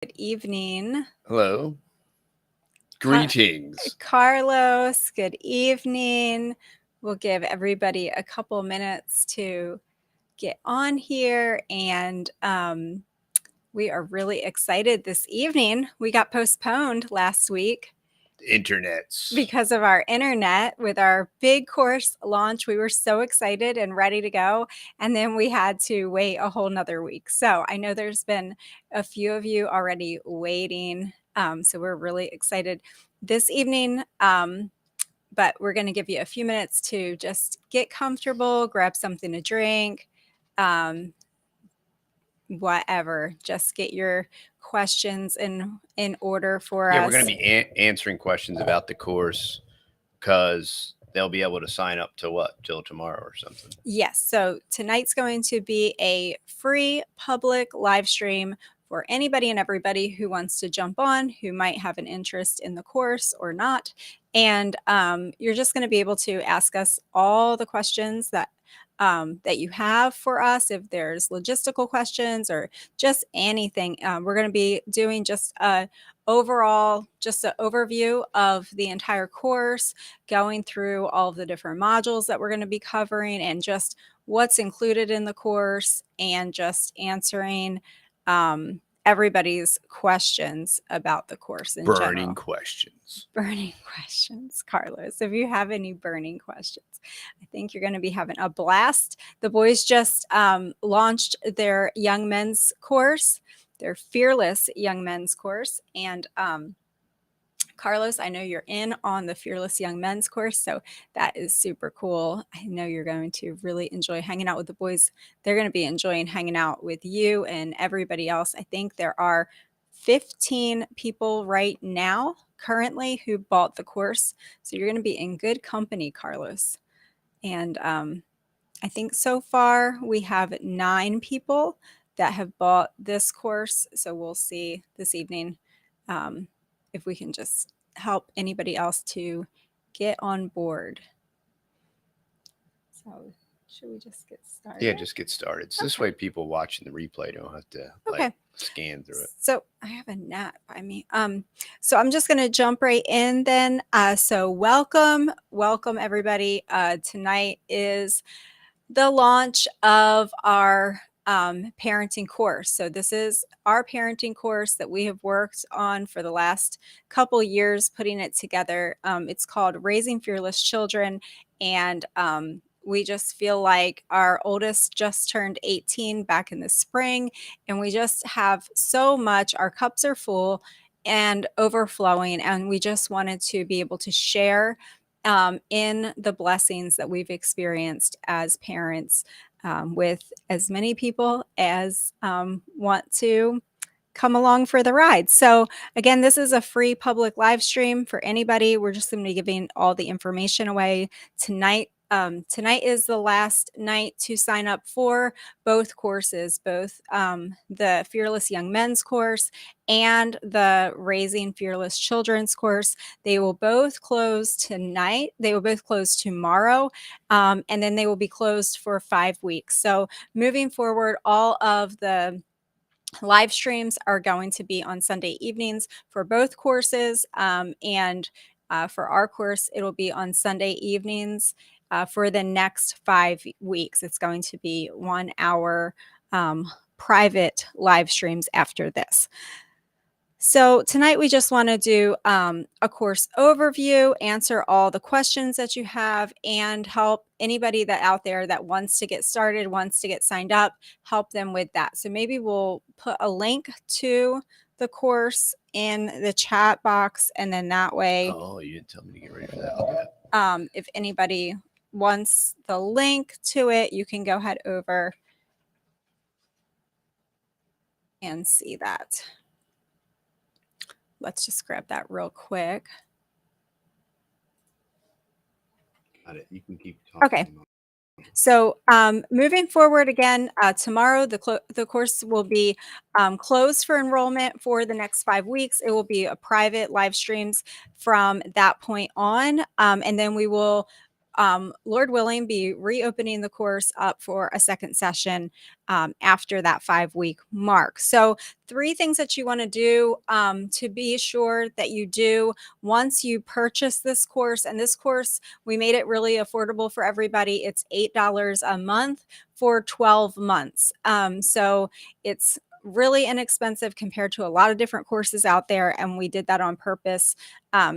Good evening. Hello. Greetings. Carlos, good evening. We'll give everybody a couple minutes to get on here, and we are really excited this evening. We got postponed last week Internets. because of our internet with our big course launch. We were so excited and ready to go, and then we had to wait a whole nother week. So I know there's been a few of you already waiting. So we're really excited this evening. But we're going to give you a few minutes to just get comfortable, grab something to drink, whatever. Just get your questions in order for Yeah, us. we're going to be answering questions about the course because they'll be able to sign up to what? Till tomorrow or something. Yes. So tonight's going to be a free public live stream for anybody and everybody who wants to jump on, who might have an interest in the course or not. And you're just going to be able to ask us all the questions that you have for us. If there's logistical questions or just anything, we're going to be doing just an overview of the entire course, going through all of the different modules that we're going to be covering and just what's included in the course, and just answering everybody's questions about the course in Burning general. questions. Burning questions, Carlos. If you have any burning questions, I think you're going to be having a blast. The boys just launched their young men's course, their Fearless Young Men's course. And Carlos, I know you're in on the Fearless Young Men's course, so that is super cool. I know you're going to really enjoy hanging out with the boys. They're going to be enjoying hanging out with you and everybody else. I think there are 15 people right now currently who bought the course, so you're going to be in good company, Carlos. And I think so far we have 9 people that have bought this course, so we'll see this evening if we can just help anybody else to get on board. So should we just get started? Yeah, just get started. So this way people watching the replay don't have to scan through it. So I have a gnat by me. So I'm just going to jump right in then. So welcome everybody. Tonight is the launch of our parenting course. So this is our parenting course that we have worked on for the last couple years, putting it together. It's called Raising Fearless Children, and we just feel like our oldest just turned 18 back in the spring, and we just have so much. Our cups are full and overflowing, and we just wanted to be able to share in the blessings that we've experienced as parents with as many people as want to come along for the ride. So again, this is a free public live stream for anybody. We're just going to be giving all the information away tonight. Tonight is the last night to sign up for both courses, both the Fearless Young Men's course and the Raising Fearless Children's course. They will both close tonight. They will both close tomorrow, and then they will be closed for 5 weeks. So moving forward, all of the live streams are going to be on Sunday evenings for both courses, and for our course, it'll be on Sunday evenings for the next 5 weeks. It's going to be 1 hour private live streams after this. So tonight we just want to do a course overview, answer all the questions that you have, and help anybody that out there that wants to get started, wants to get signed up, help them with that. So maybe we'll put a link to the course in the chat box, and then that way, oh, you didn't tell me to get ready for that. Okay. If anybody wants the link to it, you can go ahead over and see that. Let's just grab that real quick. Got it. You can keep talking. Okay. So moving forward again, tomorrow the course will be closed for enrollment for the next 5 weeks. It will be a private live streams from that point on. And then we will Lord willing, be reopening the course up for a second session after that 5-week mark. So 3 things that you want to do to be sure that you do once you purchase this course. And this course, we made it really affordable for everybody. It's $8 a month for 12 months. So it's really inexpensive compared to a lot of different courses out there. And we did that on purpose.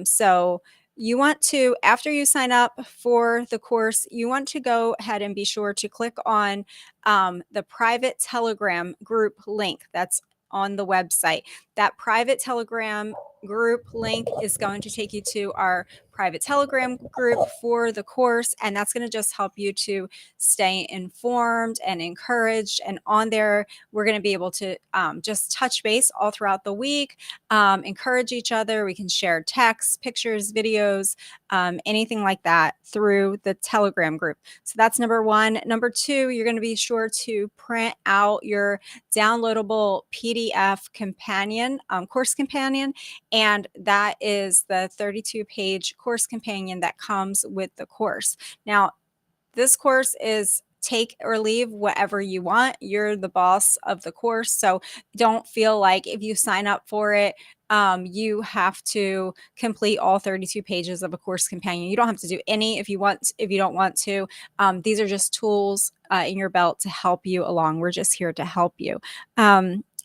So you want to, after you sign up for the course, you want to go ahead and be sure to click on the private Telegram group link that's on the website. That private Telegram group link is going to take you to our private Telegram group for the course, and that's going to just help you to stay informed and encouraged. And on there, we're going to be able to just touch base all throughout the week, encourage each other. We can share texts, pictures, videos, anything like that through the Telegram group. So that's number 1. Number 2, you're going to be sure to print out your downloadable PDF companion, course companion, and that is the 32-page course companion that comes with the course. Now, this course is take or leave whatever you want. You're the boss of the course. So don't feel like if you sign up for it, you have to complete all 32 pages of a course companion. You don't have to do any if you want, if you don't want to. These are just tools in your belt to help you along. We're just here to help you.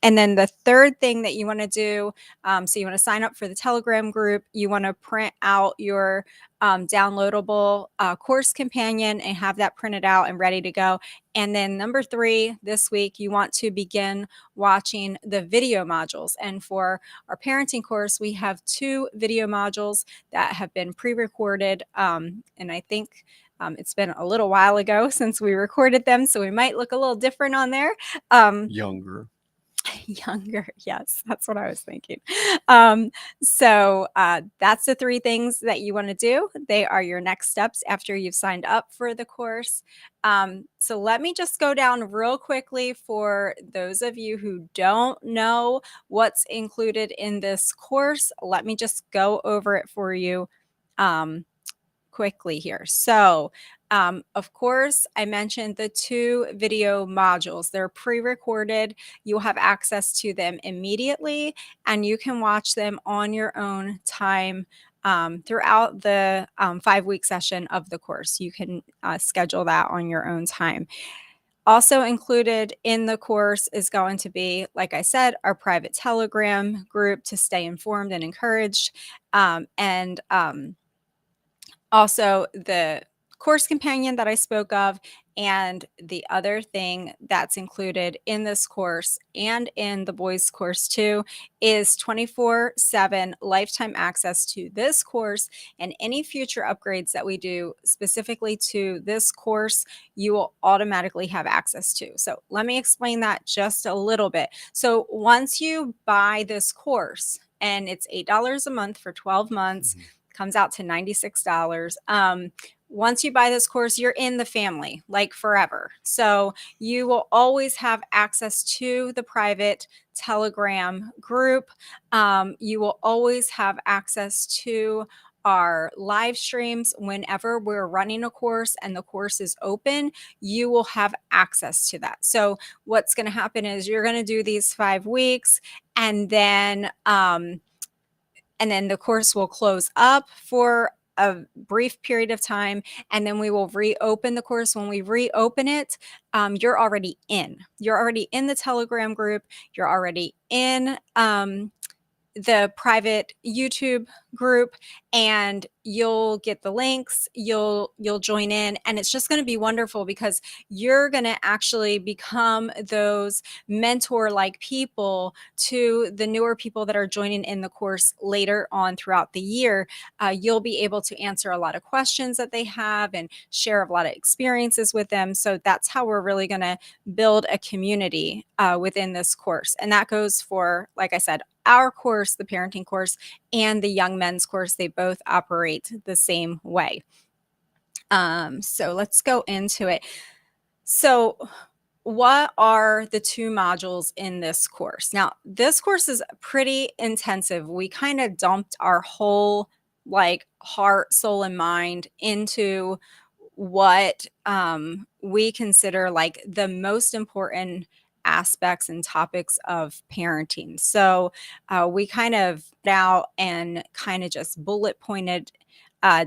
And then the third thing that you want to do, so you want to sign up for the Telegram group. You want to print out your downloadable course companion and have that printed out and ready to go. And then number 3, this week, you want to begin watching the video modules. And for our parenting course, we have 2 video modules that have been pre-recorded. And I think it's been a little while ago since we recorded them, so we might look a little different on there. Younger. Younger, yes, that's what I was thinking. So that's the 3 things that you want to do. They are your next steps after you've signed up for the course. So let me just go down real quickly for those of you who don't know what's included in this course. Let me just go over it for you quickly here. So of course, I mentioned the 2 video modules. They're pre-recorded. You'll have access to them immediately, and you can watch them on your own time throughout the 5-week session of the course. You can schedule that on your own time. Also included in the course is going to be, like I said, our private Telegram group to stay informed and encouraged, and also the course companion that I spoke of. And the other thing that's included in this course and in the boys course too is 24/7 lifetime access to this course, and any future upgrades that we do specifically to this course, you will automatically have access to. So let me explain that just a little bit. So once you buy this course, and it's $8 a month for 12 months, comes out to $96. Once you buy this course, you're in the family like forever. So you will always have access to the private Telegram group. You will always have access to our live streams. Whenever we're running a course and the course is open, you will have access to that. So what's going to happen is you're going to do these 5 weeks, and then the course will close up for a brief period of time, and then we will reopen the course. When we reopen it, you're already in. You're already in the Telegram group. You're already in the private YouTube group, and you'll get the links. You'll join in, and it's just going to be wonderful because you're going to actually become those mentor-like people to the newer people that are joining in the course later on throughout the year. You'll be able to answer a lot of questions that they have and share a lot of experiences with them. So that's how we're really going to build a community within this course. And that goes for, like I said, our course, the parenting course, and the young men's course. They both operate the same way. So let's go into it. So what are the 2 modules in this course? Now, this course is pretty intensive. We kind of dumped our whole heart, soul, and mind into what we consider like the most important aspects and topics of parenting. So we kind of out and kind of just bullet pointed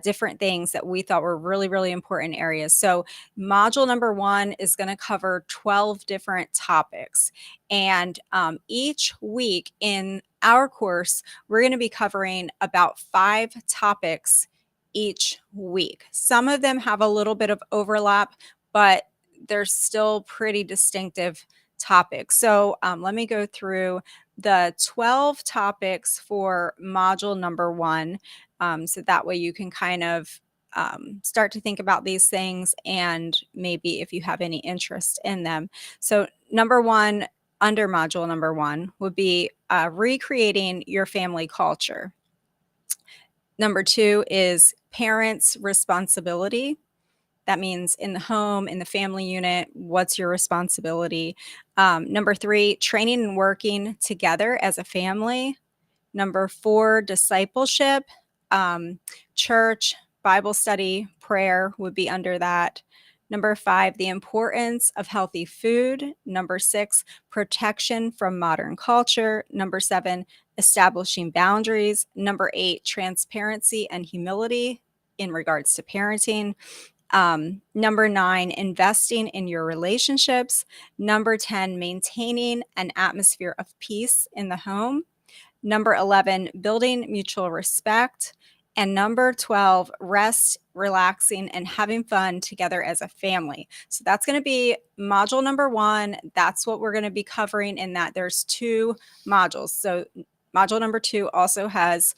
different things that we thought were really, really important areas. So module number 1 is going to cover 12 different topics. And each week in our course, we're going to be covering about 5 topics each week. Some of them have a little bit of overlap, but they're still pretty distinctive topics. So let me go through the 12 topics for module number 1. So that way you can kind of start to think about these things and maybe if you have any interest in them. So number 1, under module number 1 would be recreating your family culture. Number 2 is parents' responsibility. That means in the home, in the family unit, what's your responsibility? Number 3, training and working together as a family. Number 4, discipleship. Church, Bible study, prayer would be under that. Number 5, the importance of healthy food. Number 6, protection from modern culture. Number 7, establishing boundaries. Number 8, transparency and humility in regards to parenting. Number 9, investing in your relationships. Number 10, maintaining an atmosphere of peace in the home. Number 11, building mutual respect. And number 12, rest, relaxing, and having fun together as a family. So that's going to be module number 1. That's what we're going to be covering in that. There's 2 modules. So module number 2 also has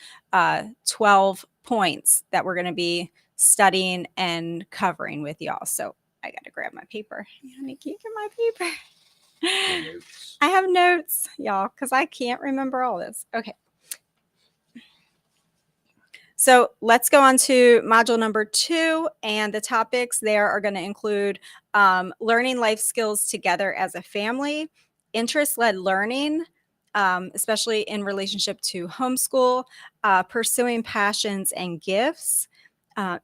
12 points that we're going to be studying and covering with y'all. So I got to grab my paper. I can't get my paper. I have notes, y'all, because I can't remember all this. Okay. So let's go on to module number 2, and the topics there are going to include learning life skills together as a family, interest-led learning, especially in relationship to homeschool, pursuing passions and gifts,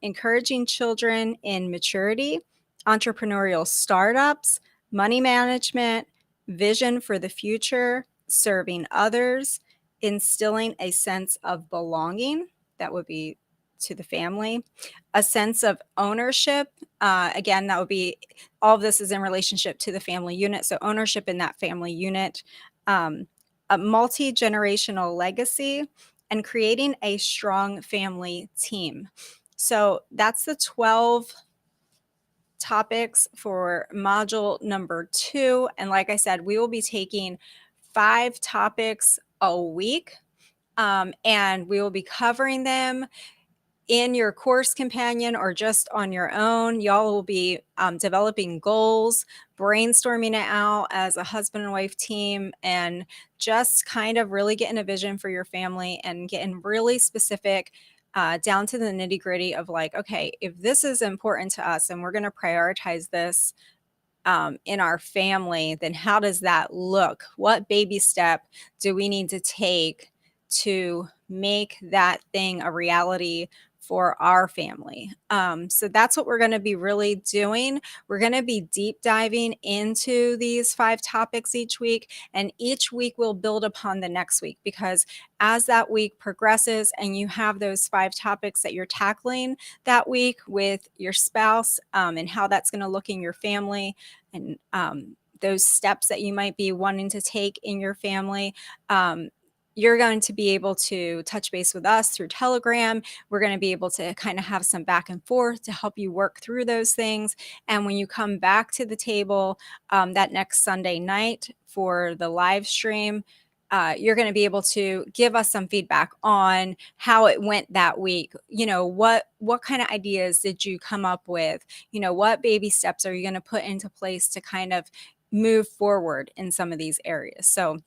encouraging children in maturity, entrepreneurial startups, money management, vision for the future, serving others, instilling a sense of belonging. That would be to the family, a sense of ownership. Again, that would be all of this is in relationship to the family unit. So ownership in that family unit, a multi-generational legacy, and creating a strong family team. So that's the 12 topics for module number 2. And like I said, we will be taking 5 topics a week. And we will be covering them in your course companion or just on your own. Y'all will be developing goals, brainstorming it out as a husband and wife team, and just kind of really getting a vision for your family and getting really specific down to the nitty gritty of like, okay, if this is important to us and we're going to prioritize this in our family, then how does that look? What baby step do we need to take to make that thing a reality for our family? So that's what we're going to be really doing. We're going to be deep diving into these 5 topics each week, and each week will build upon the next week, because as that week progresses and you have those 5 topics that you're tackling that week with your spouse, and how that's going to look in your family, and those steps that you might be wanting to take in your family, you're going to be able to touch base with us through Telegram. We're going to be able to kind of have some back and forth to help you work through those things. And when you come back to the table that next Sunday night for the live stream, you're going to be able to give us some feedback on how it went that week. You know, what kind of ideas did you come up with? You know, what baby steps are you going to put into place to kind of move forward in some of these areas? So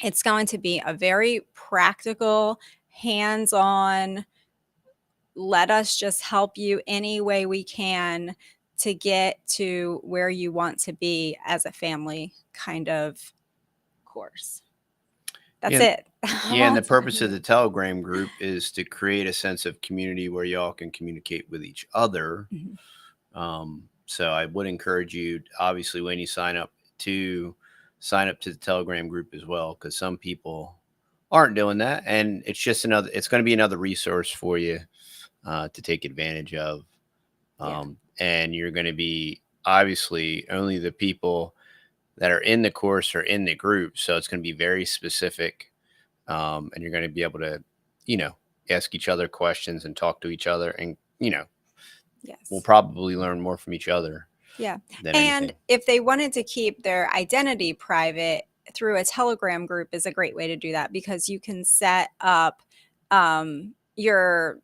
it's going to be a very practical, hands-on, let us just help you any way we can to get to where you want to be as a family kind of course. That's it. Yeah, and the purpose of the Telegram group is to create a sense of community where y'all can communicate with each other. So I would encourage you, obviously, when you sign up to the Telegram group as well, because some people aren't doing that, and it's going to be another resource for you to take advantage of. Yeah. And you're going to be, obviously, only the people that are in the course are in the group, so it's going to be very specific, and you're going to be able to, you know, ask each other questions and talk to each other, and we'll Yes. probably learn more from each other Yeah. than And anything. if they wanted to keep their identity private, through a Telegram group is a great way to do that, because you can set up your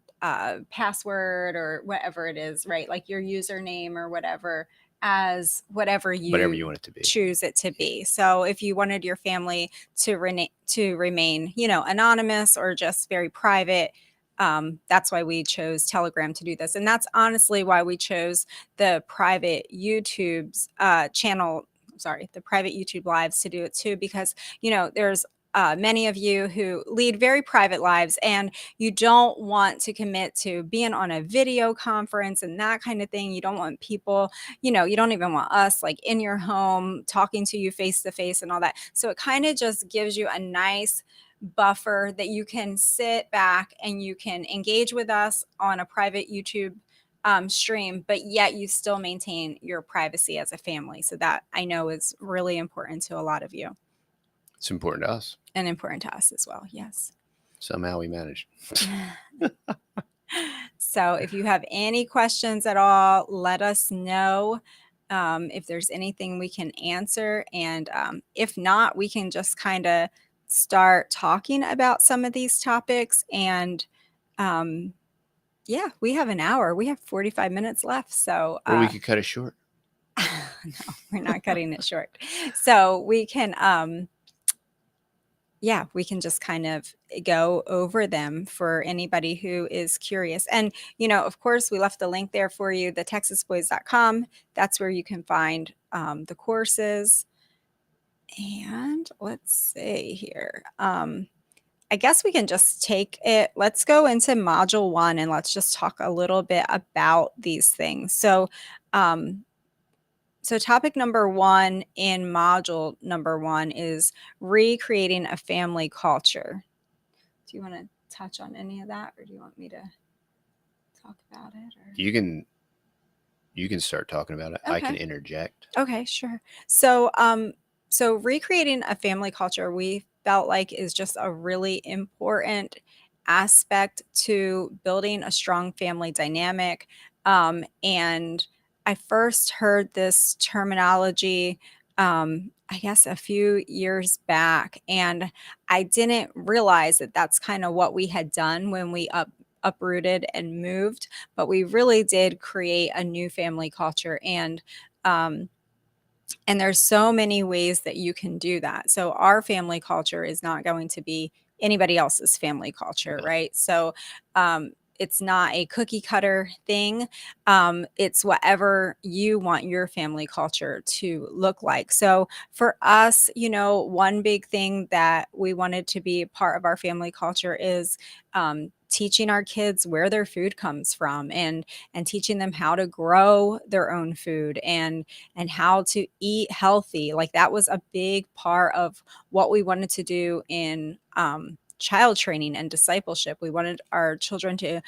password or whatever it is, right? Like your username or whatever, as whatever Whatever you you want it to be. choose it to be. So if you wanted your family to remain, anonymous or just very private, that's why we chose Telegram to do this. And that's honestly why we chose the private YouTube's channel, sorry, the private YouTube lives to do it too, because, there's many of you who lead very private lives, and you don't want to commit to being on a video conference and that kind of thing. You don't want people, you don't even want us like in your home talking to you face to face and all that. So it kind of just gives you a nice buffer that you can sit back and you can engage with us on a private YouTube stream, but yet you still maintain your privacy as a family. So that I know is really important to a lot of you, It's important to us. and important to us as well. Yes. Somehow we managed. So if you have any questions at all, let us know. If there's anything we can answer. And if not, we can just kind of start talking about some of these topics. And yeah, we have an hour. We have 45 minutes left. So Or we could cut it short. no, we're not cutting it short. So we can yeah, we can just kind of go over them for anybody who is curious. And, of course, we left the link there for you, TheTexasBoys.com. That's where you can find the courses. And let's see here. I guess we can just take it. Let's go into module 1 and let's just talk a little bit about these things. So topic number 1 in module number 1 is recreating a family culture. Do you want to touch on any of that, or do you want me to talk about it? Or? You can start talking about it. Okay. I can interject. Okay, sure. So recreating a family culture, we felt like, is just a really important aspect to building a strong family dynamic. And I first heard this terminology, I guess, a few years back, and I didn't realize that that's kind of what we had done when we uprooted and moved, but we really did create a new family culture. And there's so many ways that you can do that. So our family culture is not going to be anybody else's family culture, right? So it's not a cookie cutter thing. It's whatever you want your family culture to look like. So for us, one big thing that we wanted to be part of our family culture is teaching our kids where their food comes from, and teaching them how to grow their own food, and how to eat healthy. Like, that was a big part of what we wanted to do in child training and discipleship. We wanted our children to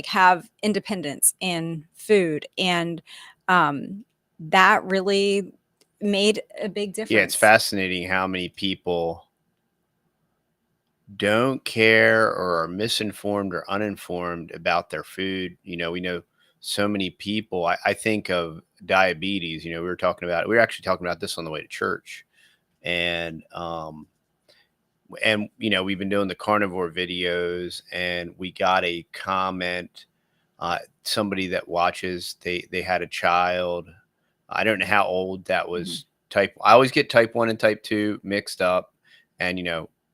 have independence in food, and that really made a big difference. Yeah, it's fascinating how many people don't care or are misinformed or uninformed about their food. We know so many people. I think of diabetes. We were actually talking about this on the way to church, and we've been doing the carnivore videos, and we got a comment. Somebody that watches, they had a child. I don't know how old that was. I always get type 1 and type 2 mixed up, and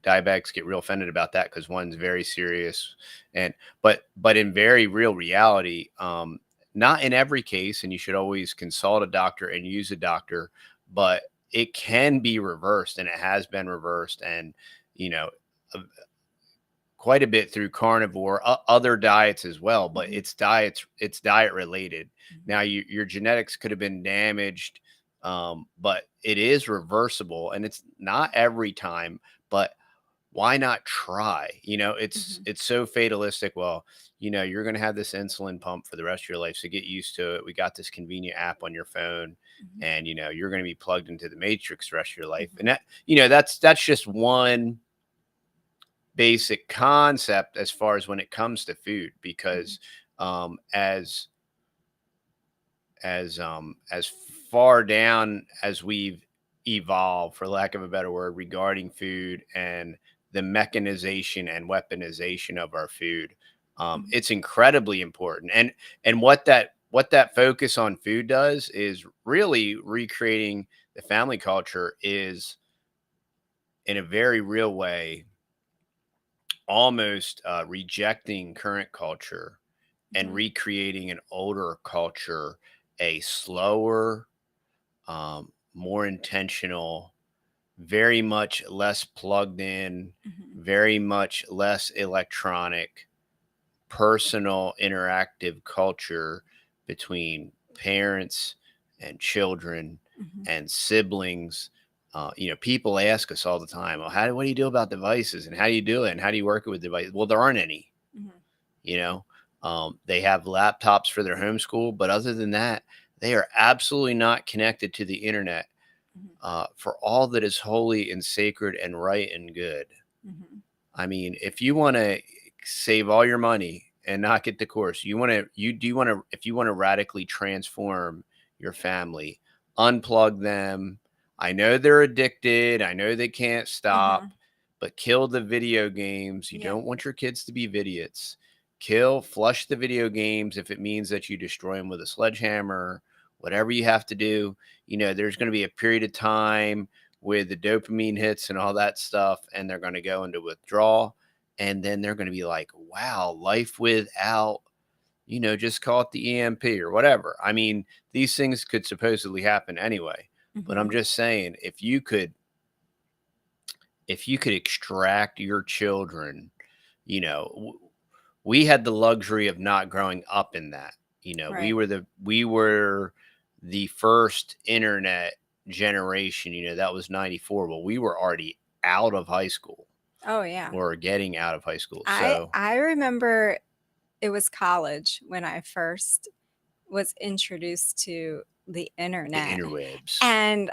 diabetics get real offended about that because one's very serious, but in very real reality, not in every case, and you should always consult a doctor and use a doctor, but it can be reversed, and it has been reversed. And quite a bit through carnivore, other diets as well, but Mhm. it's diet related. Mhm. Now your genetics could have been damaged, but it is reversible, and it's not every time, but why not try? Mhm. It's so fatalistic. Well, you're going to have this insulin pump for the rest of your life, so get used to it. We got this convenient app on your phone, Mhm. and you're going to be plugged into the matrix the rest of your life. Mhm. And that's just one basic concept as far as when it comes to food, Mhm. because um as as far down as we've evolved, for lack of a better word, regarding food and the mechanization and weaponization of our food, Mhm. it's incredibly important. And what that focus on food does is really recreating the family culture, is in a very real way almost rejecting current culture and Mhm. recreating an older culture, a slower, more intentional, very much less plugged in, Mhm. very much less electronic, personal, interactive culture between parents and children Mhm. and siblings. People ask us all the time, "Well, what do you do about devices, and how do you do it, and how do you work with devices?" Well, there aren't any. Mhm. You know, they have laptops for their homeschool, but other than that, they are absolutely not connected to the internet Mhm. for all that is holy and sacred and right and good. Mhm. I mean, if you want to save all your money and not get the course, if you want to radically transform your family, unplug them. I know they're addicted. I know they can't Uh-huh. stop, but kill the video games. You Yeah. don't want your kids to be idiots. Flush the video games if it means that you destroy them with a sledgehammer, whatever you have to do. There's going to be a period of time with the dopamine hits and all that stuff, and they're going to go into withdrawal, and then they're going to be like, wow, life without, just call it the EMP or whatever. I mean, these things could supposedly happen anyway, but I'm Mhm. just saying, if you could extract your children, you know we had the luxury of not growing up in that. we Right. were the we were the first internet generation. That was 94. Well, we were already out of high school, Oh, yeah. or getting out of high school. I So I remember it was college when I first was introduced to the the internet. interwebs. And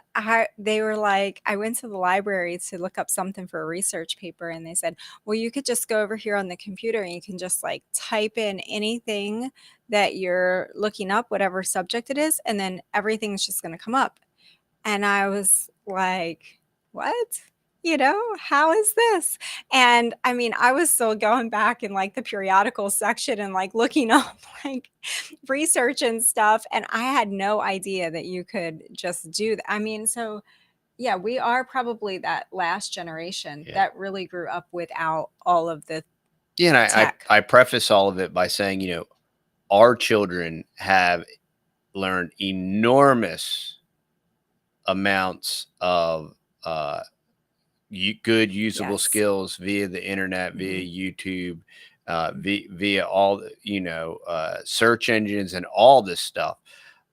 they were like, I went to the library to look up something for a research paper, and they said, well, you could just go over here on the computer and you can just like type in anything that you're looking up, whatever subject it is, and then everything's just going to come up. And I was like, what? How is this? And I mean, I was still going back in like the periodical section and like looking up like research and stuff. And I had no idea that you could just do that. I mean, so yeah, we are probably that last generation Yeah. that really grew up without all of the Yeah, and I, tech. I I preface all of it by saying, our children have learned enormous amounts of uh, good usable Yes. skills via the internet, via Hmm. YouTube, Hmm. via all search engines and all this stuff.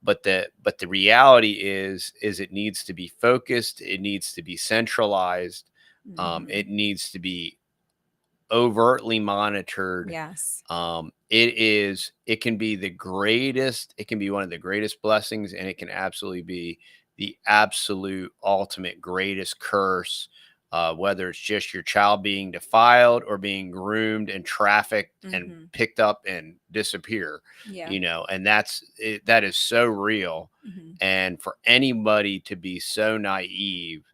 But the reality is it needs to be focused. It needs to be centralized. Hmm. It needs to be overtly monitored. Yes. It can be one of the greatest blessings, and it can absolutely be the absolute ultimate greatest curse, whether it's just your child being defiled or being groomed and trafficked and Hmm. picked up and disappear. Yeah. And that is so real. Hmm. And for anybody to be so naive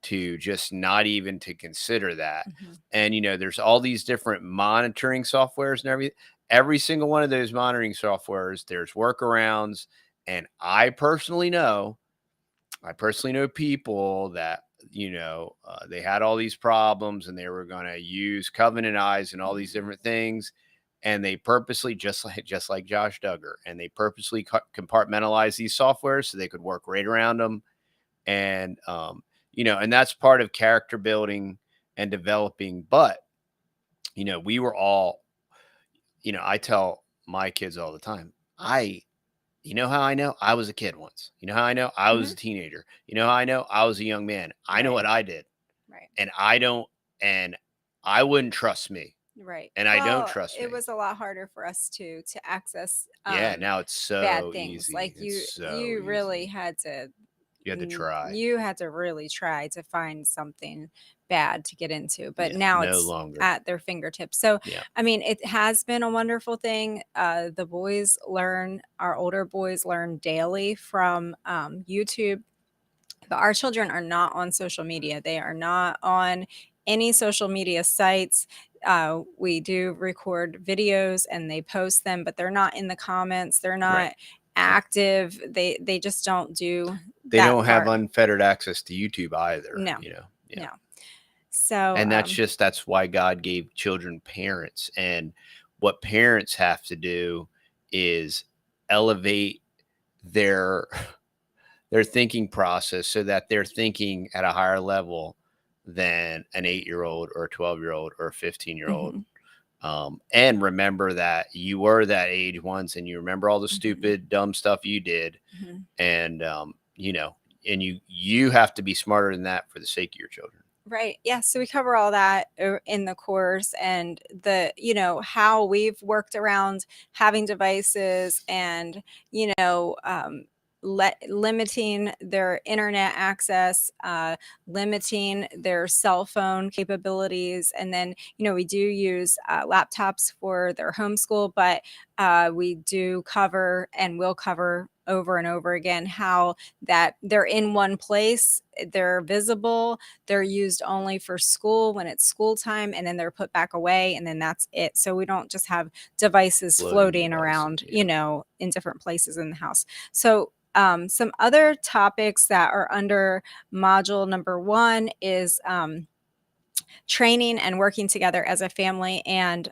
to just not even to consider that. Hmm. And there's all these different monitoring softwares and everything. Every single one of those monitoring softwares, there's workarounds. And I personally know people that they had all these problems, and they were going to use Covenant Eyes and all these Hmm. different things, and they purposely, just like Josh Duggar, and they purposely compartmentalize these softwares so they could work right around them. And and that's part of character building and developing. But we were all, I tell my kids all the time, you know how I know? I was a kid once. You know how I know? I was Mhm. a teenager. You know how I know? I was a young man. I know Right. what I did. Right. And and I wouldn't trust me. Right. And I don't Well, trust it me. was a lot harder for us to access Yeah, now it's bad so things. easy. Like It's so you really easy. had to You had to try. you had to really try to find something bad to get into, but Yeah, now no it's longer. at their fingertips. So, Yeah, I mean, it has been a wonderful thing. The boys learn, our older boys learn daily from YouTube, but our children are not on social media. They are not on any social media sites. We do record videos and they post them, but they're not in the comments. They're right. not Right. active. They just don't do They that don't have part. unfettered access to YouTube either, No, Yeah. no. So, And that's why God gave children parents. And what parents have to do is elevate their their thinking process so that they're thinking at a higher level than an 8-year-old or a 12-year-old or a 15-year-old. mhm, And remember that you were that age once, and you remember all the mhm, stupid, dumb stuff you did. mhm. And, and you have to be smarter than that for the sake of your children. Right. Yeah. So we cover all that in the course, and how we've worked around having devices and, you know, limiting their internet access, limiting their cell phone capabilities. And then, we do use laptops for their homeschool, but we do cover and will cover over and over again how that they're in one place, they're visible, they're used only for school when it's school time, and then they're put back away, and then that's it. So we don't just have devices Floating floating devices. around, Yeah. in different places in the house. So some other topics that are under module number 1 is training and working together as a family. And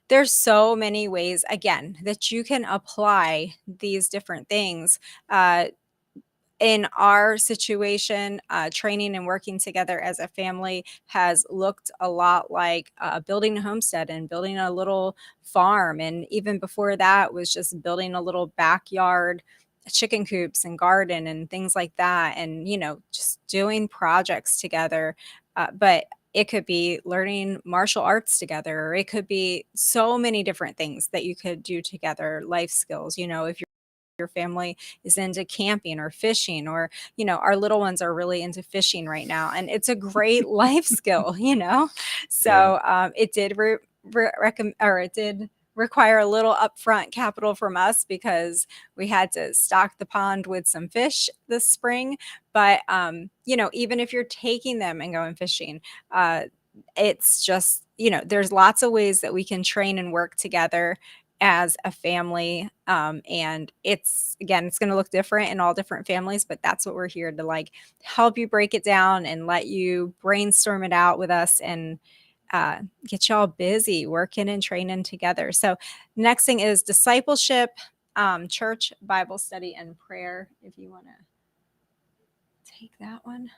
there's so many ways, again, that you can apply these different things. In our situation, training and working together as a family has looked a lot like building a homestead and building a little farm. And even before that was just building a little backyard chicken coops and garden and things like that. And, just doing projects together. But it could be learning martial arts together, or it could be so many different things that you could do together, life skills. If your family is into camping or fishing, or our little ones are really into fishing right now, and it's a great life skill. Yeah. So it did it did require a little upfront capital from us because we had to stock the pond with some fish this spring. But even if you're taking them and going fishing, uh, it's just, there's lots of ways that we can train and work together as a family. And it's going to look different in all different families, but that's what we're here to, like, help you break it down and let you brainstorm it out with us, and get y'all busy working and training together. So next thing is discipleship, church, Bible study, and prayer. If you want to take that one.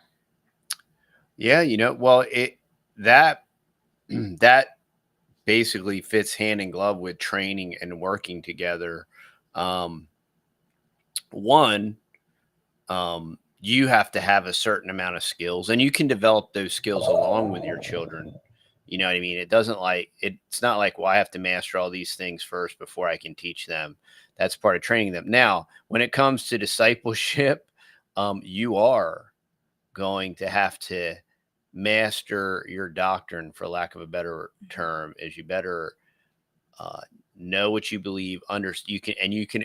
Yeah. Well, that, that basically fits hand in glove with training and working together. Um, one, you have to have a certain amount of skills, and you can develop those skills along with your children. You know what I mean? It's not like, well, I have to master all these things first before I can teach them. That's part of training them. Now, when it comes to discipleship, you are going to have to master your doctrine, for lack of a better term. Is you better uh, know what you believe,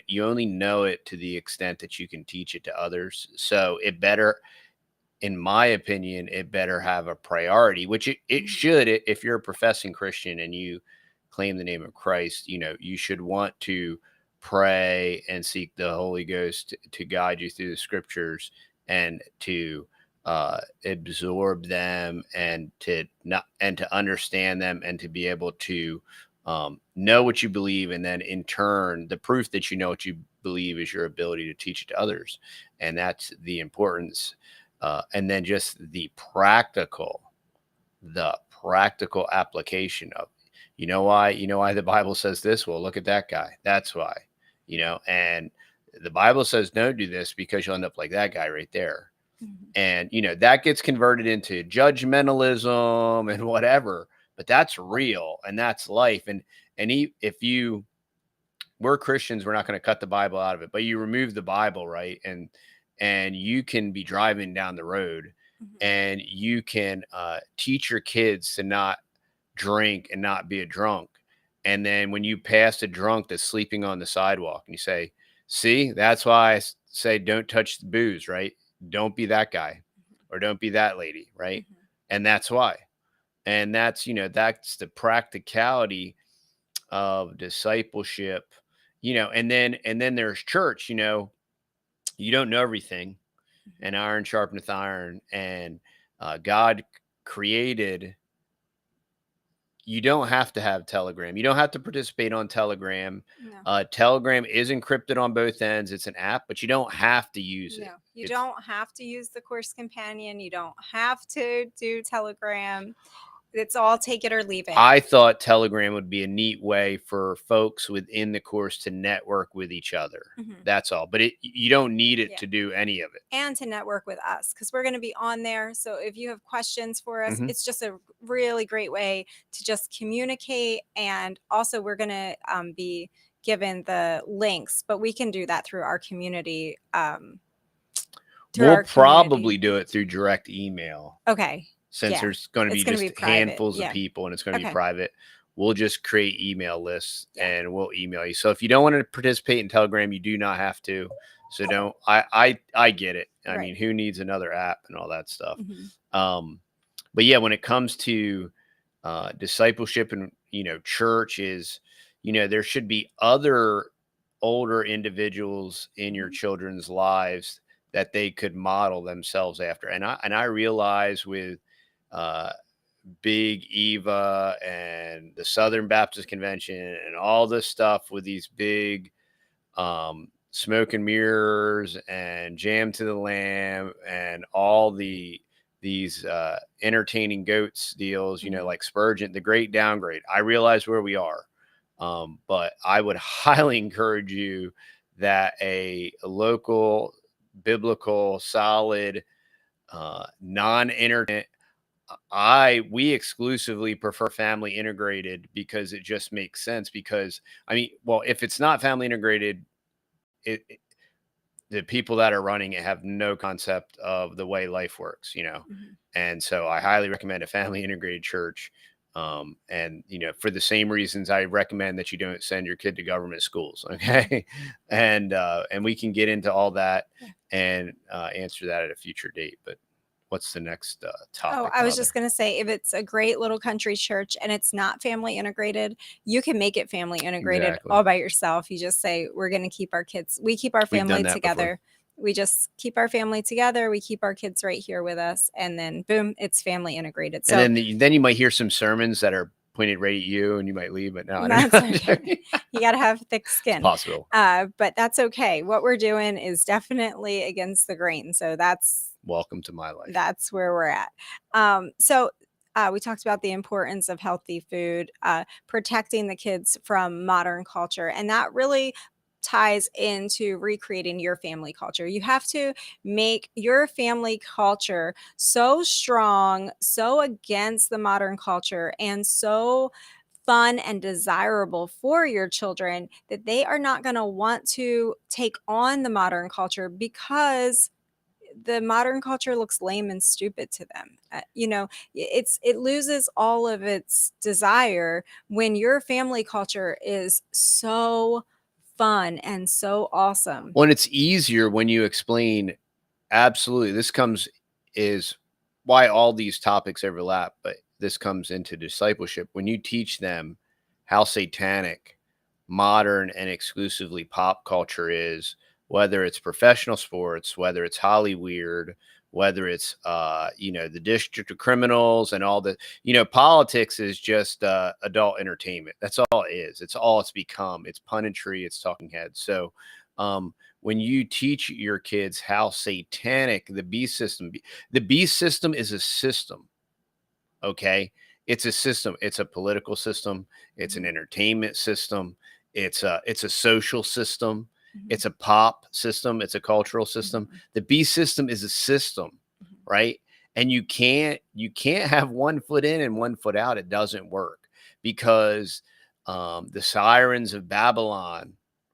you only know it to the extent that you can teach it to others. So it better, in my opinion, it better have a priority, which it should. If you're a professing Christian and you claim the name of Christ, you should want to pray and seek the Holy Ghost to guide you through the scriptures, and to absorb them, and to understand them, and to be able to know what you believe. And then in turn, the proof that you know what you believe is your ability to teach it to others. And that's the importance. And then just the practical application of You know why? You know why the Bible says this? Well, look at that guy. That's why. And the Bible says don't do this because you'll end up like that guy right there. And that gets converted into judgmentalism and whatever, but that's real and that's life. And if we're Christians, we're not going to cut the Bible out of it, but you remove the Bible, right? And you can be driving down the road and you can teach your kids to not drink and not be a drunk. And then when you pass a drunk that's sleeping on the sidewalk and you say, see, that's why I say don't touch the booze, right? Don't be that guy or don't be that lady, right? And that's why. And that's, that's the practicality of discipleship, and then there's church, you don't know everything, and iron sharpeneth iron, and God created. You don't have to have Telegram. You don't have to participate on Telegram. No. Telegram is encrypted on both ends. It's an app, but you don't have to use it. You don't have to use the Course Companion. You don't have to do Telegram. It's all take it or leave it. I thought Telegram would be a neat way for folks within the course to network with each other. That's all. But you don't need it to do any of it. And to network with us, because we're going to be on there. So if you have questions for us, it's just a really great way to just communicate. And also we're going to be given the links, but we can do that through our community. We'll probably do it through direct email. Okay. Since there's going to be just handfuls of people and it's going to be private, we'll just create email lists and we'll email you. So if you don't want to participate in Telegram, you do not have to. So don't. I get it. I mean, who needs another app and all that stuff? But yeah, when it comes to discipleship and church is, there should be other older individuals in your children's lives that they could model themselves after. And I realize with Big Eva and the Southern Baptist Convention and all this stuff with these big smoke and mirrors and Jam to the Lamb and all these entertaining goats deals, like Spurgeon, the Great Downgrade. I realize where we are, but I would highly encourage you that a local, biblical, solid, non-entertainment. We exclusively prefer family integrated because it just makes sense. Because if it's not family integrated, the people that are running it have no concept of the way life works, And so I highly recommend a family integrated church. And for the same reasons, I recommend that you don't send your kid to government schools. Okay. And we can get into all that and answer that at a future date. But what's the next topic? Oh, I was just going to say, if it's a great little country church and it's not family integrated, you can make it family integrated all by yourself. You just say, we're going to keep our kids. We keep our family together. We just keep our family together. We keep our kids right here with us. And then boom, it's family integrated. So and then you might hear some sermons that are pointed right at you and you might leave, but no, that's okay. You got to have thick skin. It's possible. But that's okay. What we're doing is definitely against the grain. So that's welcome to my life. That's where we're at. So we talked about the importance of healthy food, protecting the kids from modern culture. And that really ties into recreating your family culture. You have to make your family culture so strong, so against the modern culture, and so fun and desirable for your children that they are not going to want to take on the modern culture because the modern culture looks lame and stupid to them. It loses all of its desire when your family culture is so fun and so awesome. Well, and it's easier when you explain. Absolutely. This is why all these topics overlap, but this comes into discipleship. When you teach them how satanic modern and exclusively pop culture is, whether it's professional sports, whether it's Hollyweird, whether it's, the District of Criminals and all the, politics is just adult entertainment. That's all it is. It's all it's become. It's punditry. It's talking heads. So when you teach your kids how satanic the beast system is a system. Okay. It's a system. It's a political system. It's an entertainment system. It's a social system. It's a pop system. It's a cultural system. The B system is a system, right? And you can't have one foot in and one foot out. It doesn't work because the sirens of Babylon,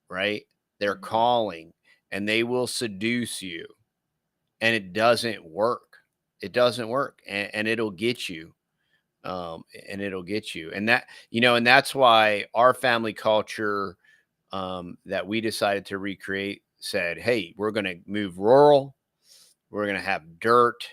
right? They're calling and they will seduce you, and it doesn't work. It doesn't work, and it'll get you. And it'll get you. And and that's why our family culture that we decided to recreate said, hey, we're going to move rural. We're going to have dirt.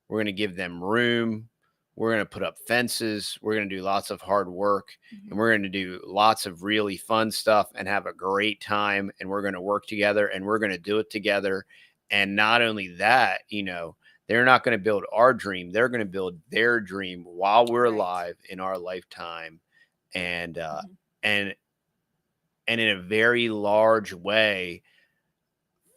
We're going to give them room. We're going to put up fences. We're going to do lots of hard work, and we're going to do lots of really fun stuff and have a great time. And we're going to work together, and we're going to do it together. And not only that, they're not going to build our dream. They're going to build their dream while we're alive in our lifetime. And, and in a very large way,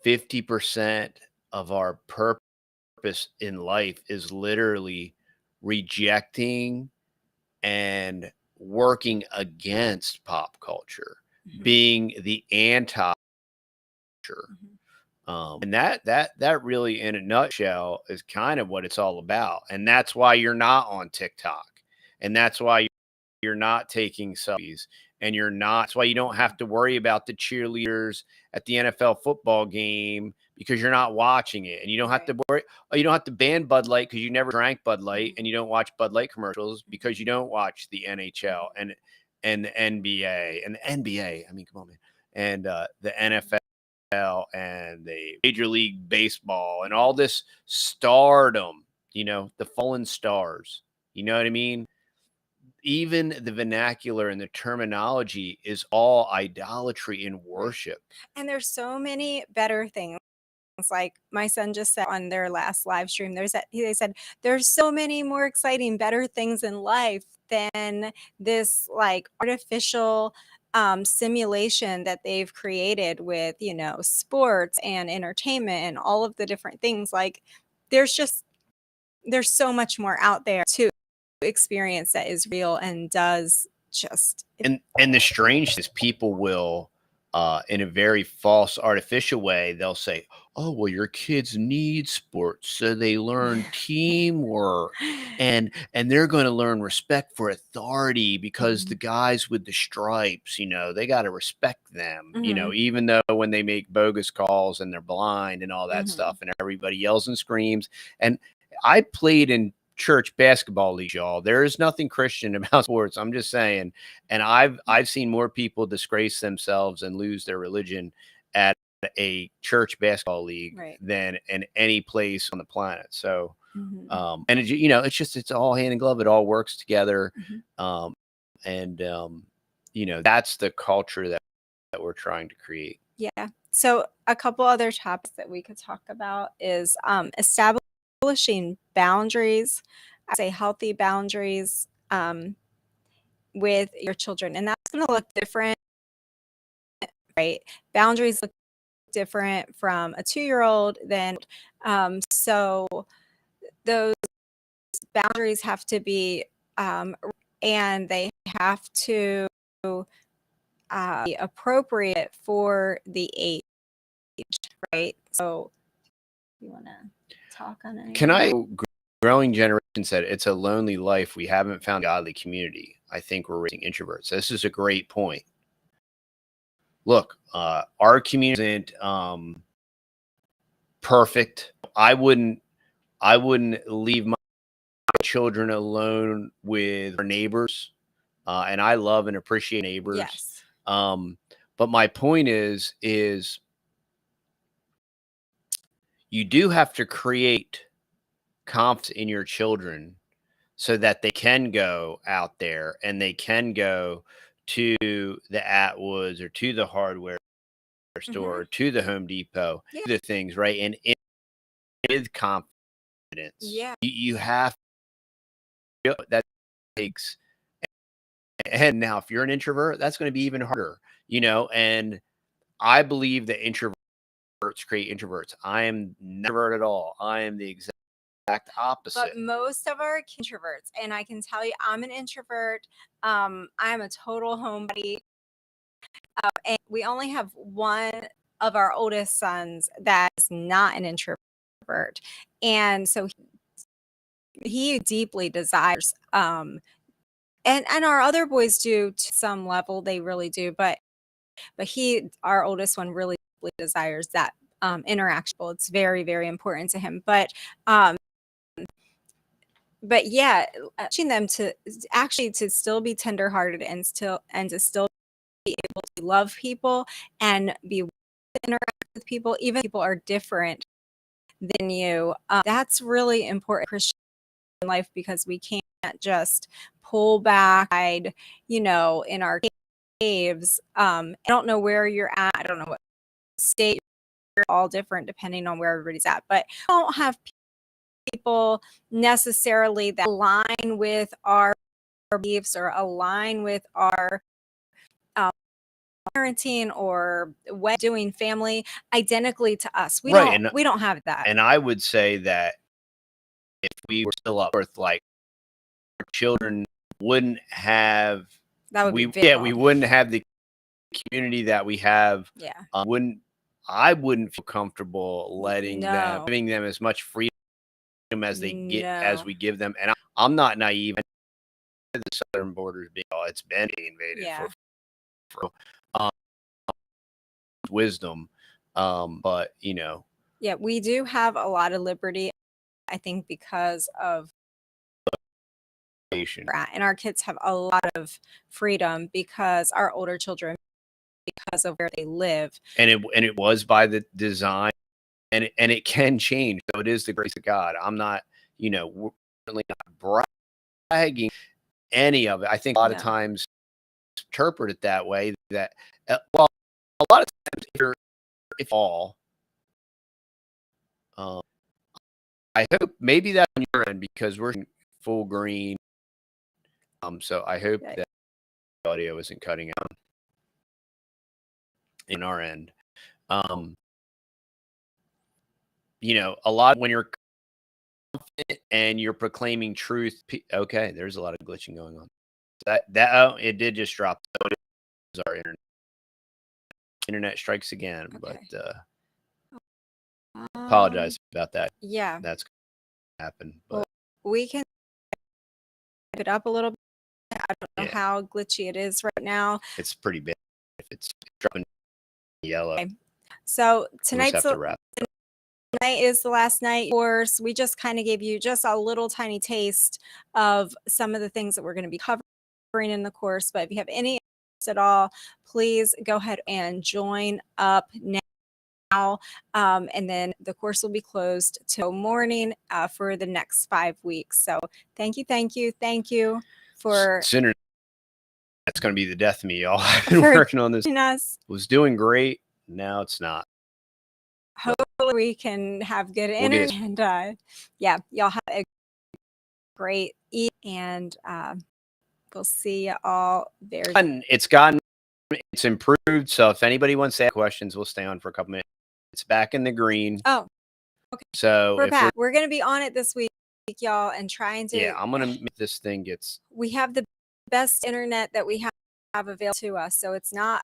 50% of our purpose in life is literally rejecting and working against pop culture, being the anti culture. And that really, in a nutshell, is kind of what it's all about. And that's why you're not on TikTok, and that's why you're not taking selfies, and that's why you don't have to worry about the cheerleaders at the NFL football game, because you're not watching it. And you don't have to worry, you don't have to ban Bud Light because you never drank Bud Light, and you don't watch Bud Light commercials because you don't watch the NHL and the NBA and the NBA. I mean, come on, man. And the NFL and the Major League Baseball and all this stardom, the fallen stars. You know what I mean? Even the vernacular and the terminology is all idolatry and worship. And there's so many better things. Like my son just said on their last live stream, they said there's so many more exciting, better things in life than this like artificial simulation that they've created with, sports and entertainment and all of the different things. Like there's so much more out there to experience that is real and does just. And the strange is people will, in a very false, artificial way, they'll say, oh, well, your kids need sports, so they learn teamwork, and they're going to learn respect for authority because the guys with the stripes, they got to respect them, even though when they make bogus calls and they're blind and all that stuff, and everybody yells and screams. And I played in church basketball league, y'all. There is nothing Christian about sports. I'm just saying. And I've seen more people disgrace themselves and lose their religion at a church basketball league than in any place on the planet. So, and it's all hand in glove. It all works together. That's the culture that we're trying to create. Yeah. So a couple other topics that we could talk about is establishing boundaries, I say healthy boundaries with your children. And that's going to look different, right? Boundaries look different from a 2-year-old than so those boundaries have to be and they have to be appropriate for the age, right? So you want to talk on anything? Growing generation said it's a lonely life. We haven't found a godly community. I think we're raising introverts. This is a great point. Look, our community isn't perfect. I wouldn't leave my children alone with our neighbors. And I love and appreciate neighbors. Yes. But my point is you do have to create confidence in your children so that they can go out there and they can go to the Atwoods or to the hardware store or to the Home Depot, the things, right? And with confidence. Yeah. You have that takes. And now if you're an introvert, that's going to be even harder, and I believe that introverts create introverts. I am never at all. I am the exact exact opposite. But most of our introverts, and I can tell you, I'm an introvert. I'm a total homebody. And we only have one of our oldest sons that is not an introvert. And so he deeply desires, and our other boys do to some level, they really do. But our oldest one really desires that interaction. It's very, very important to him. But yeah, teaching them to actually to still be tenderhearted and to still be able to love people and be able to interact with people, even if people are different than you. That's really important in Christian life, because we can't just pull back, in our caves. I don't know where you're at. I don't know what state. You're all different depending on where everybody's at. But I don't have people necessarily that align with our beliefs or align with our parenting or way doing family identically to us. We don't have that. And I would say that if we were still up north, like, our children wouldn't have That would be we wouldn't have the community that we have. Yeah. I wouldn't feel comfortable giving them as much freedom as they get as we give them. And I'm not naive. The southern borders it's been invaded for wisdom. But yeah, we do have a lot of liberty, I think, because of and our kids have a lot of freedom because our older children, because of where they live. And it was by the design, and it can change. So it is the grace of God. I'm not, we're certainly not bragging any of it. I think a lot of times interpret it that way, that well, a lot of times if all I hope maybe that on your end, because we're full green. So I hope that the audio isn't cutting out in our end. A lot when you're confident and you're proclaiming truth. Okay, there's a lot of glitching going on. It did just drop. So it is our internet strikes again, but apologize about that. Yeah, that's gonna happen. But well, we can it up a little bit. I don't know how glitchy it is right now. It's pretty bad if it's dropping yellow. Okay. So tonight is the last night course. We just kind of gave you just a little tiny taste of some of the things that we're going to be covering in the course. But if you have any interest at all, please go ahead and join up now. And then the course will be closed till morning for the next 5 weeks. So thank you for Sinner. That's going to be the death of me, y'all. I've been working on this. Was doing great. Now it's not. Hopefully we can have good internet. And y'all have a great eat, and we'll see you all very soon. It's improved. So if anybody wants to ask questions, we'll stay on for a couple minutes. It's back in the green. Oh, okay. So we're back. We're going to be on it this week, y'all, and trying to. Yeah, I'm going to make this thing We have the best internet that we have available to us. So it's not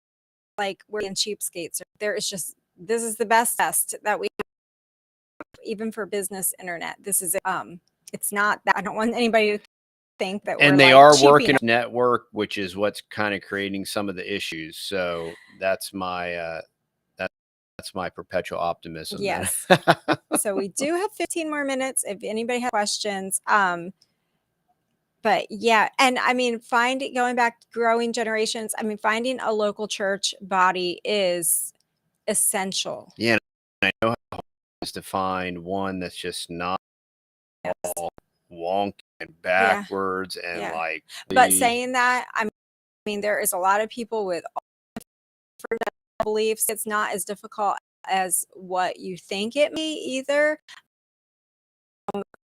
like we're in cheapskates. This is the best that we have, even for business internet. This is it's not that I don't want anybody to think that and they are working network, which is what's kind of creating some of the issues. So that's my perpetual optimism. Yes. So we do have 15 more minutes if anybody has questions. But yeah, and I mean, going back to growing generations, I mean, finding a local church body is essential. Yeah, I know how hard it is to find one that's just not all wonky and backwards and like. But saying that, I mean, there is a lot of people with different beliefs. It's not as difficult as what you think it may either,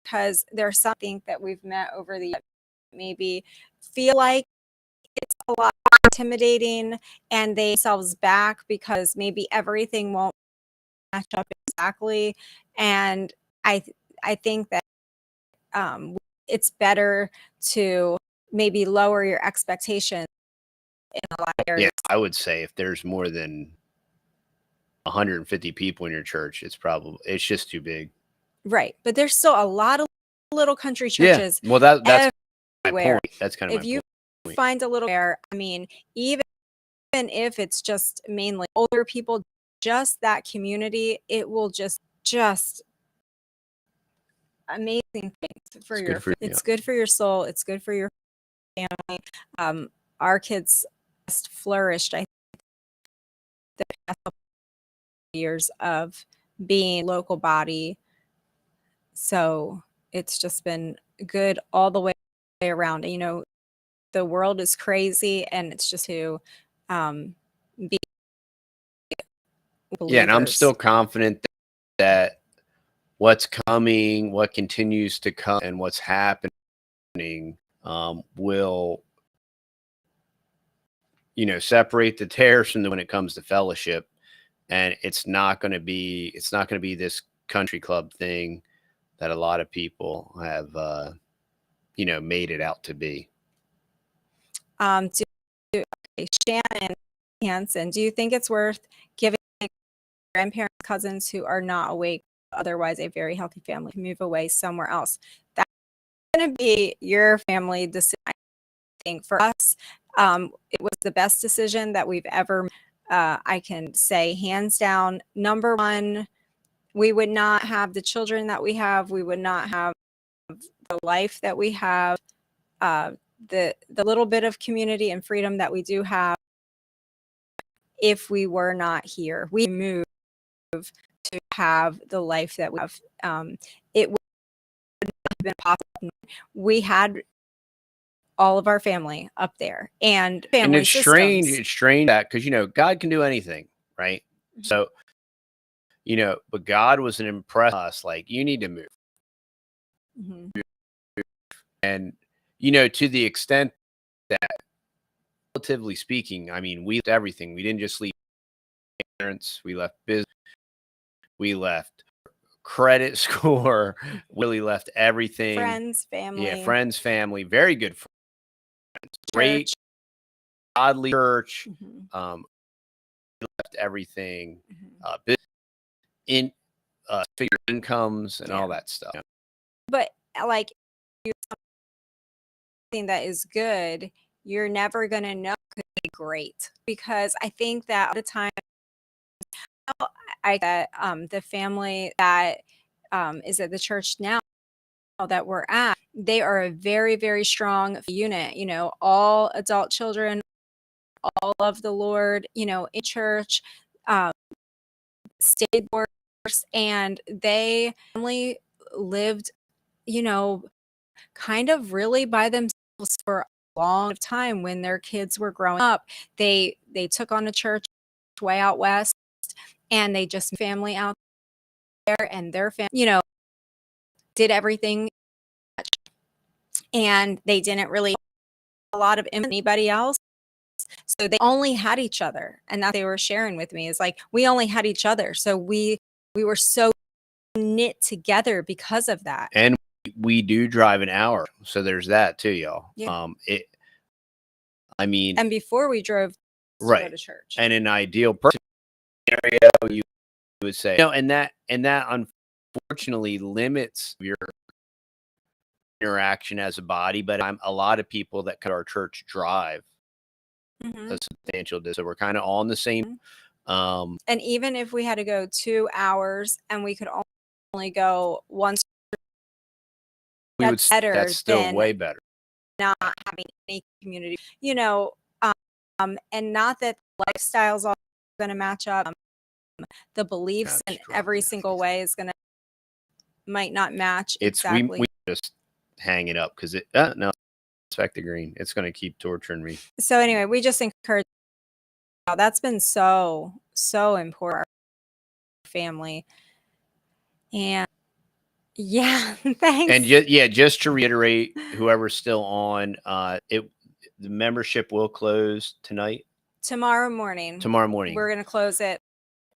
because there's something that we've met over the years maybe feel like it's a lot more intimidating, and they themselves back because maybe everything won't match up exactly. And I think that it's better to maybe lower your expectations in a lot of areas. Yeah, I would say if there's more than 150 people in your church, it's just too big. Right. But there's still a lot of little country Yeah. churches Well, that's my everywhere. point. That's kind of If my you point. find a little there, I mean, even if it's just mainly older people, just that community, it will just amazing things for It's your good for you. it's good for your soul, it's good for your family. Our kids just flourished, I think, the past couple of years of being a local body. So it's just been good all the way around. You know, the world is crazy, and it's just to be believers. Yeah, and I'm still confident that what's coming, what continues to come, and what's happening will, separate the tares from when it comes to fellowship. And it's not going to be this country club thing that a lot of people have, made it out to be. Shannon Hansen, do you think it's worth giving grandparents, cousins who are not awake, otherwise a very healthy family, to move away somewhere else? That's going to be your family decision. I think for us, it was the best decision that we've ever made. I can say hands down, number one, we would not have the children that we have. We would not have the life that we have, the little bit of community and freedom that we do have, if we were not here. We moved to have the life that we have. It would not have been possible. We had all of our family up there, and family it's systems. It's strange that, because God can do anything, right? Mhm. So, but God was an impress us, like, you need to move. Mhm. And, to the extent that, relatively speaking, I mean, we left everything. We didn't just leave parents, we left business, we left credit score, we really left everything. Friends, family. Yeah, friends, family, very good friends, great, Church. godly church. Mhm. We left everything, Mhm. business, in figure incomes and all Yeah. that stuff. But like, something that is good, you're never going to know could be great, because I think that all the time, the family that is at the church now that we're at, they are a very, very strong unit. You know, all adult children, all of the Lord, in church, stayed divorced, and they only lived, kind of really by themselves for a long time. When their kids were growing up, they took on a church way out west, and they just family out there, and their family, did everything, and they didn't really a lot of anybody else. So they only had each other, and that they were sharing with me is like, we only had each other. So we were so knit together because of that. And we do drive an hour, so there's that too, y'all. Yeah. And before we drove to right, go to church. and an ideal person scenario, you would say, and that unfortunately limits your interaction as a body. But a lot of people that come to our church drive Mhm. a substantial distance, so we're kind of all in the same. And even if we had to go 2 hours and we could only go once, that's better. That's still than way better. not having any community, and not that lifestyles all going to match up. The beliefs in every single way is might not match exactly. We just hang it up, because no, expect the green. It's going to keep torturing me. So anyway, we just encourage. That's been so important for our family. And yeah, thanks. And just to reiterate, whoever's still on, the membership will close tonight. Tomorrow morning. We're going to close it.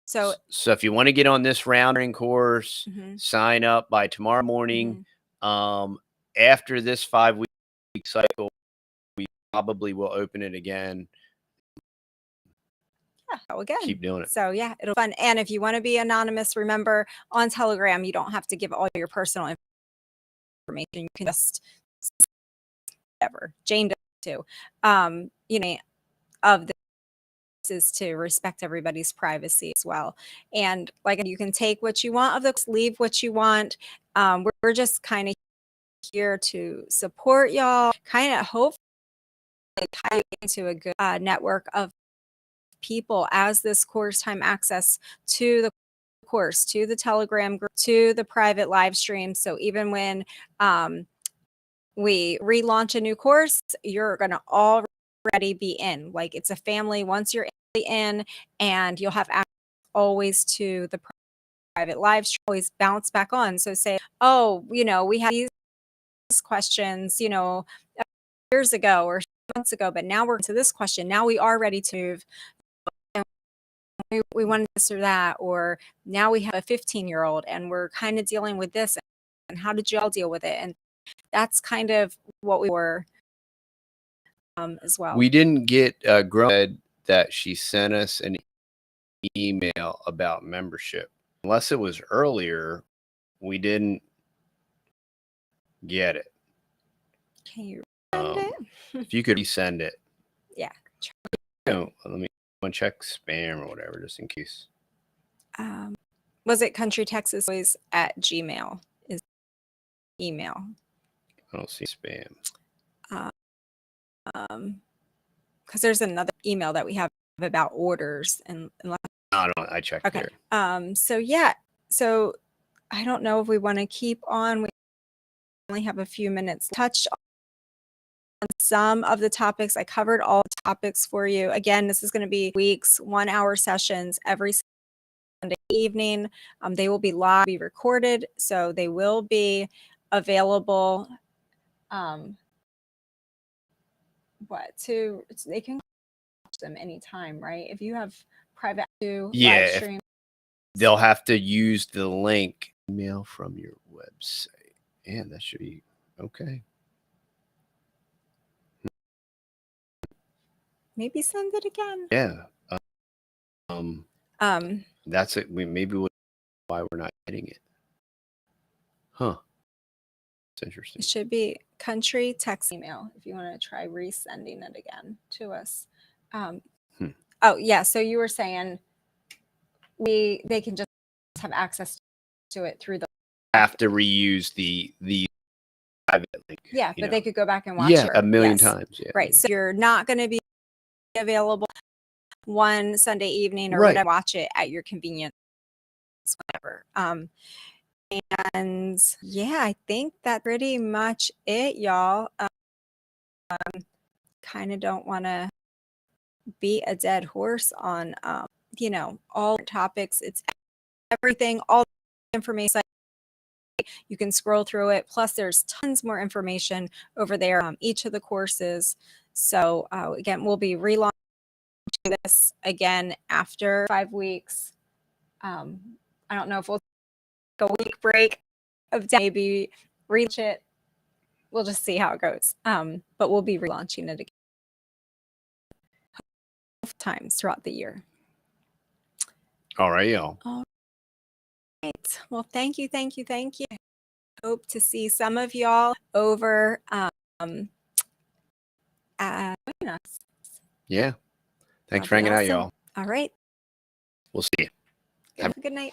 So if you want to get on this rounding course, sign up by tomorrow morning. After this 5-week cycle, we probably will open it again. Yeah, again. Keep doing it. So yeah, it'll be fun. And if you want to be anonymous, remember on Telegram, you don't have to give all your personal information. You can just whatever. Jane does too. You know, of this is to respect everybody's privacy as well. And like you can take what you want of the, leave what you want. We're just kind of here to support y'all, kind of hopefully tie into a good network of people as this course time access to the course, to the Telegram group, to the private live stream. So even when we relaunch a new course, you're going to already be in. Like it's a family once you're in, and you'll have access always to the private live stream, always bounce back on. So say, oh, you know, we had these questions, you know, years ago or months ago, but now we're into this question. Now we are ready to move. We wanted this or that, or now we have a 15-year-old and we're kind of dealing with this, and how did you all deal with it? And that's kind of what we were as well. We didn't get said that she sent us an email about membership. Unless it was earlier, we didn't get it. Can you send it? If you could resend it. Yeah. No, let me check spam or whatever, just in case. Was it countrytexasboys@gmail is email? I don't see spam. Because there's another email that we have about orders and I don't. I checked okay. there. So yeah. So I don't know if we want to keep on. We only have a few minutes. Touched on some of the topics. I covered all the topics for you. Again, this is going to be weeks, 1-hour sessions every Sunday evening. They will be live, be recorded, so they will be available. They can watch them anytime, right? If you have private live stream, they'll have to use the link email from your website. Yeah, that should be okay. maybe send it again. Yeah. That's it. Maybe why we're not getting it. Huh. It's interesting. It should be country text email if you want to try resending it again to us. Oh yeah, so you were saying they can just have access to it through the have to reuse the private link. Yeah, but they could go back and watch it a million times. Yeah. Right. So you're not going to be available one Sunday evening or whatever, watch it at your convenience, whatever. And yeah, I think that's pretty much it, y'all. Kind of don't want to beat a dead horse on, you know, all topics. It's everything, all the information. You can scroll through it. Plus, there's tons more information over there on each of the courses. So again, we'll be relaunching this again after 5 weeks. I don't know if we'll take a week break of maybe relaunch it. We'll just see how it goes. But we'll be relaunching it again times throughout the year. All right, y'all. All right. Well, thank you. Hope to see some of y'all over join us. Yeah. Thanks for hanging out, y'all. All right. We'll see you. Have a good night.